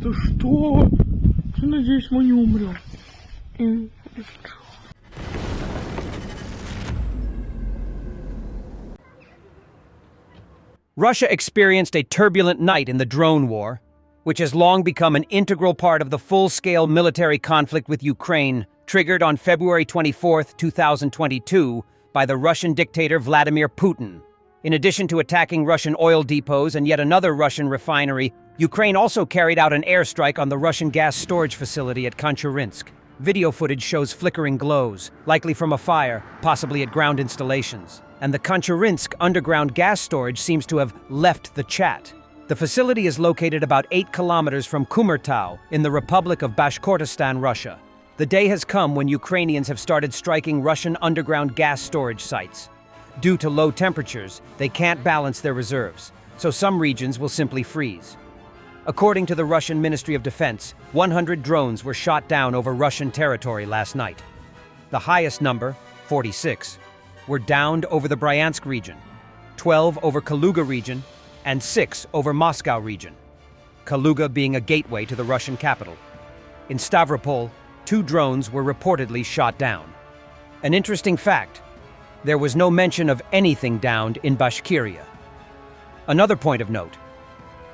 Да что? Надеюсь, мы не умрем. Russia experienced a turbulent night in the drone war, which has long become an integral part of the full-scale military conflict with Ukraine, triggered on February 24, 2022, by the Russian dictator Vladimir Putin. In addition to attacking Russian oil depots and yet another Russian refinery, Ukraine also carried out an airstrike on the Russian gas storage facility at Pantsir-S. Video footage shows flickering glows, likely from a fire, possibly at ground installations. And the Pantsir-S underground gas storage seems to have left the chat. The facility is located about 8 kilometers from Kumurtau in the Republic of Bashkortostan, Russia. The day has come when Ukrainians have started striking Russian underground gas storage sites. Due to low temperatures, they can't balance their reserves, so some regions will simply freeze. According to the Russian Ministry of Defense, 100 drones were shot down over Russian territory last night. The highest number, 46, were downed over the Bryansk region, 12 over Kaluga region, and 6 over Moscow region, Kaluga being a gateway to the Russian capital. In Stavropol, 2 drones were reportedly shot down. An interesting fact, there was no mention of anything downed in Bashkiria. Another point of note,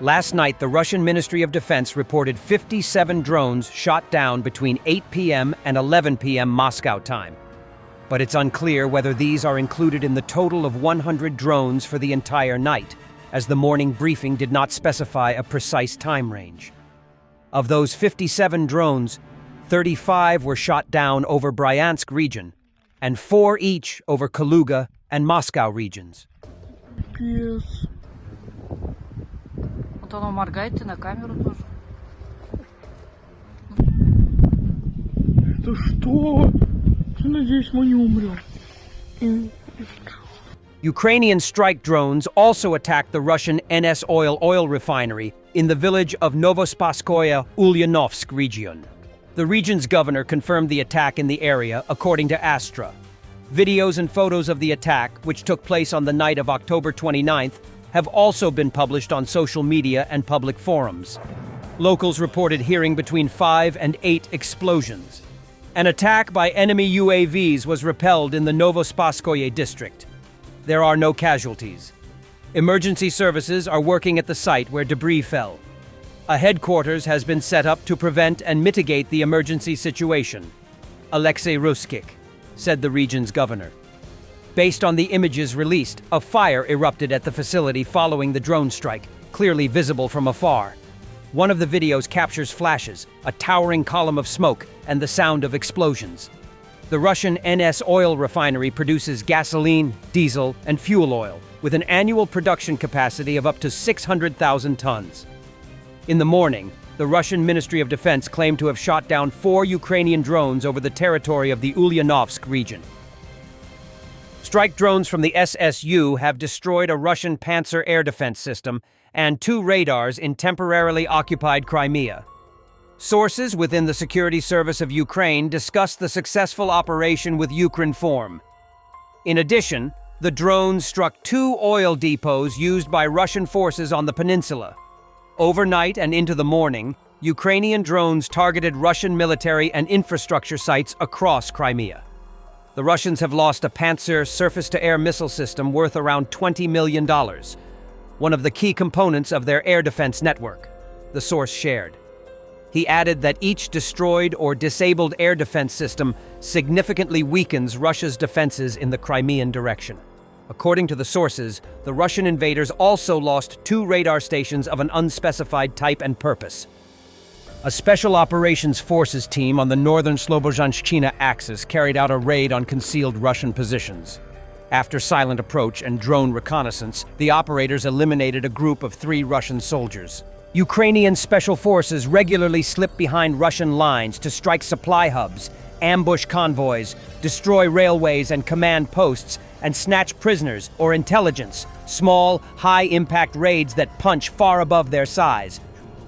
last night the Russian Ministry of Defense reported 57 drones shot down between 8 p.m. and 11 p.m. Moscow time. But it's unclear whether these are included in the total of 100 drones for the entire night, as the morning briefing did not specify a precise time range. Of those 57 drones, 35 were shot down over Bryansk region, and 4 each over Kaluga and Moscow regions. Пипец. Вот оно моргает и на камеру тоже. Да что? Надеюсь, мы не умрем. Ukrainian strike drones also attacked the Russian NS oil refinery in the village of Novospaskoye Ulyanovsk region. The region's governor confirmed the attack in the area, according to Astra. Videos and photos of the attack, which took place on the night of October 29th, have also been published on social media and public forums. Locals reported hearing between 5 and 8 explosions. An attack by enemy UAVs was repelled in the Novospaskoye district. There are no casualties. Emergency services are working at the site where debris fell. A headquarters has been set up to prevent and mitigate the emergency situation, Alexei Ruskik said the region's governor. Based on the images released, a fire erupted at the facility following the drone strike, clearly visible from afar. One of the videos captures flashes, a towering column of smoke, and the sound of explosions. The Russian NS oil refinery produces gasoline, diesel, and fuel oil, with an annual production capacity of up to 600,000 tons. In the morning, the Russian Ministry of Defense claimed to have shot down 4 Ukrainian drones over the territory of the Ulyanovsk region. Strike drones from the SSU have destroyed a Russian Pantsir air defense system and 2 radars in temporarily occupied Crimea. Sources within the Security Service of Ukraine discussed the successful operation with Ukrinform. In addition, the drones struck 2 oil depots used by Russian forces on the peninsula. Overnight and into the morning, Ukrainian drones targeted Russian military and infrastructure sites across Crimea. The Russians have lost a Pantsir surface-to-air missile system worth around $20 million, one of the key components of their air defense network, the source shared. He added that each destroyed or disabled air defense system significantly weakens Russia's defenses in the Crimean direction. According to the sources, the Russian invaders also lost 2 radar stations of an unspecified type and purpose. A Special Operations Forces team on the northern Slobozhanshchina axis carried out a raid on concealed Russian positions. After silent approach and drone reconnaissance, the operators eliminated a group of 3 Russian soldiers. Ukrainian special forces regularly slip behind Russian lines to strike supply hubs, ambush convoys, destroy railways and command posts, and snatch prisoners or intelligence, small, high-impact raids that punch far above their size.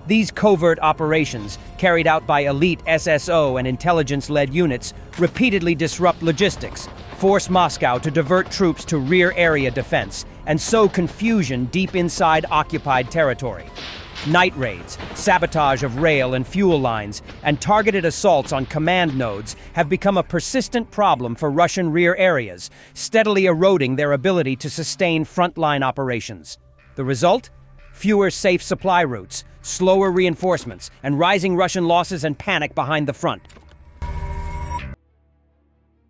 These covert operations, carried out by elite SSO and intelligence-led units, repeatedly disrupt logistics, force Moscow to divert troops to rear area defense, and sow confusion deep inside occupied territory. Night raids, sabotage of rail and fuel lines, and targeted assaults on command nodes have become a persistent problem for Russian rear areas, steadily eroding their ability to sustain frontline operations. The result? Fewer safe supply routes, slower reinforcements, and rising Russian losses and panic behind the front.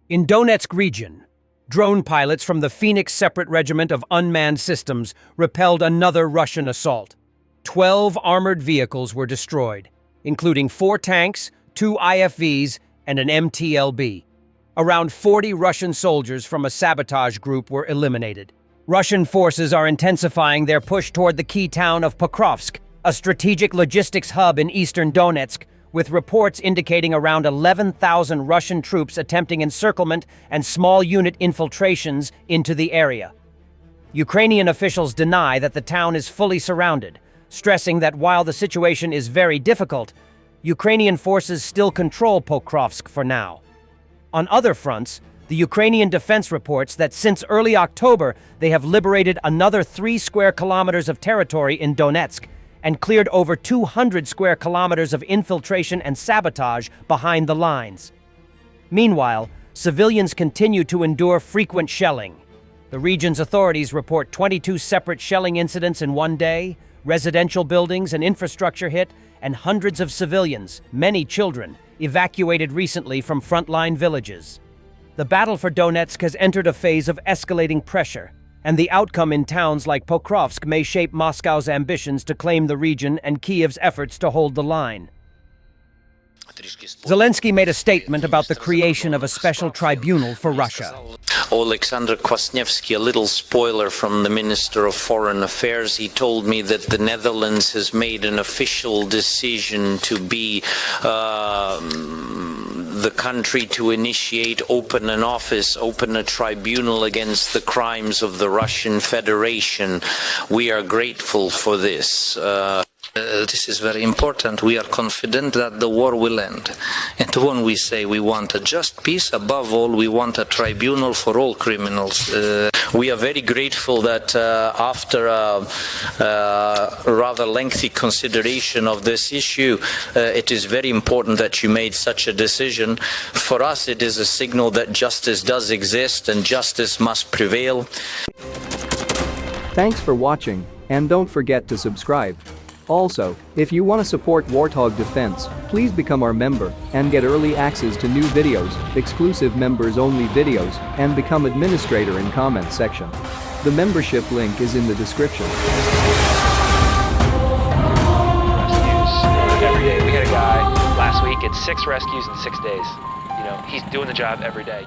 In Donetsk region, drone pilots from the Phoenix Separate Regiment of Unmanned Systems repelled another Russian assault. 12 armored vehicles were destroyed, including 4 tanks, 2 IFVs, and an MTLB. Around 40 Russian soldiers from a sabotage group were eliminated. Russian forces are intensifying their push toward the key town of Pokrovsk, a strategic logistics hub in eastern Donetsk, with reports indicating around 11,000 Russian troops attempting encirclement and small unit infiltrations into the area. Ukrainian officials deny that the town is fully surrounded, stressing that while the situation is very difficult, Ukrainian forces still control Pokrovsk for now. On other fronts, the Ukrainian defense reports that since early October, they have liberated another 3 square kilometers of territory in Donetsk and cleared over 200 square kilometers of infiltration and sabotage behind the lines. Meanwhile, civilians continue to endure frequent shelling. The region's authorities report 22 separate shelling incidents in one day, residential buildings and infrastructure hit, and hundreds of civilians, many children, evacuated recently from frontline villages. The battle for Donetsk has entered a phase of escalating pressure, and the outcome in towns like Pokrovsk may shape Moscow's ambitions to claim the region and Kiev's efforts to hold the line. Zelensky made a statement about the creation of a special tribunal for Russia. Alexander Kwasniewski, a little spoiler from the Minister of Foreign Affairs, he told me that the Netherlands has made an official decision to be the country to initiate, open a tribunal against the crimes of the Russian Federation. We are grateful for this. This is very important. We are confident that the war will end. And when we say we want a just peace, above all, we want a tribunal for all criminals. We are very grateful that after a rather lengthy consideration of this issue, it is very important that you made such a decision. For us, it is a signal that justice does exist and justice must prevail. Thanks for watching, and don't forget to subscribe. Also, if you want to support Warthog Defense, please become our member and get early access to new videos, exclusive members-only videos, and become administrator in comment section. The membership link is in the description. Rescues every day. We had a guy last week at 6 rescues in 6 days. You know, he's doing the job every day.